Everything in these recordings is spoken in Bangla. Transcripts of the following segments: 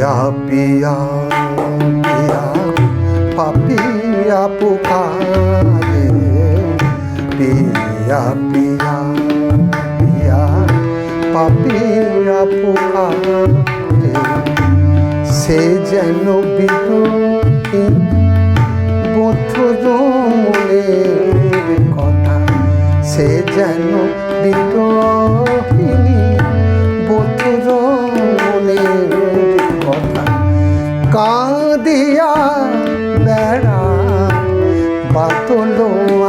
पिया पिया पिया पापिया पुकारे पिया पिया पिया पापिया पुकारे से जेन बिरही बधुर मनेर कथा से जेन बिरहिणी बधुर मनेर कथा काँदिया बेड़ा बातल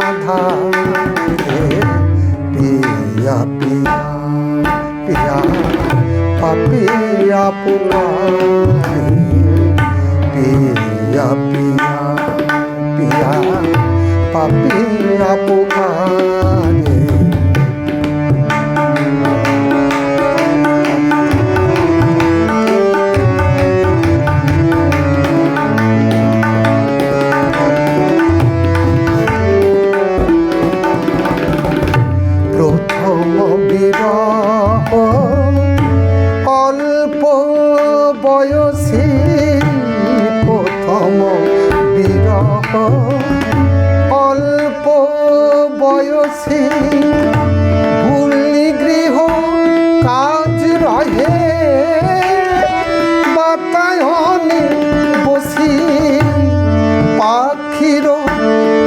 आधारे पिया पिया पिया पापिया पुकारे पिया पिया पिया पापिया पुकारे प्रथम बिरह अल्प बयसी प्रथम बिरह अल्प बयसी भूलि गृह काज रहे बातायने बसी पाखिर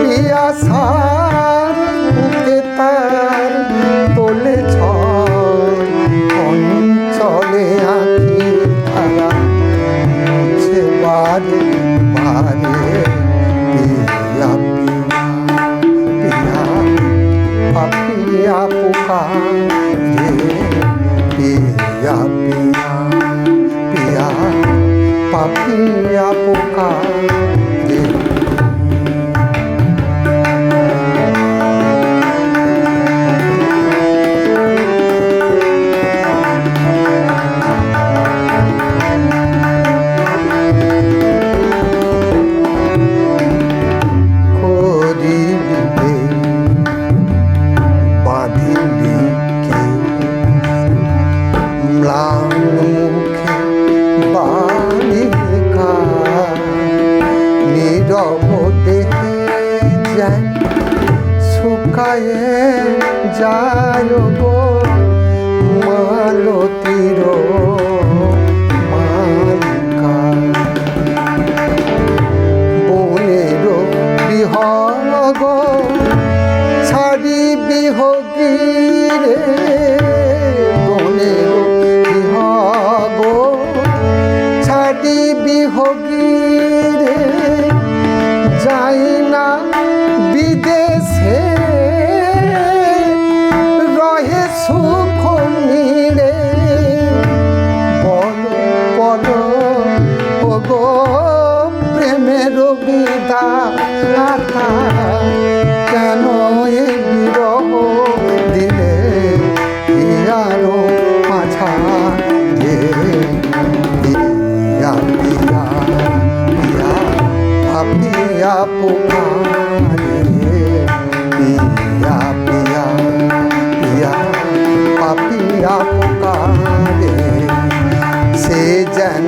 पियासार बुके तार তোলে অঞ্চলে আঁকি ধারা মুছে বারে বারে পিয়া পিয়া পিয়া পাপিয়া পুকারে পিয়া পিয়া পিয়া পাপিয়া পুকারে শুকায়ে যায় গো মালতীর মালিকা বনের বিহগ ছাড়ি বিহগীরে বনের বিহগ ছাড়ি বিহগীরে যাই না বিদেশে রহে সুখ মিলে বল বল ও গো প্রেমের বিধাতা কেন এ বিরহ দিলে ইয়ারো মাঝা রে পিয়া পিয়া পিয়া পাপিয়া পুকারে পিয়া পিয়া পিয়া পাপিয়া পুকারে সে যেন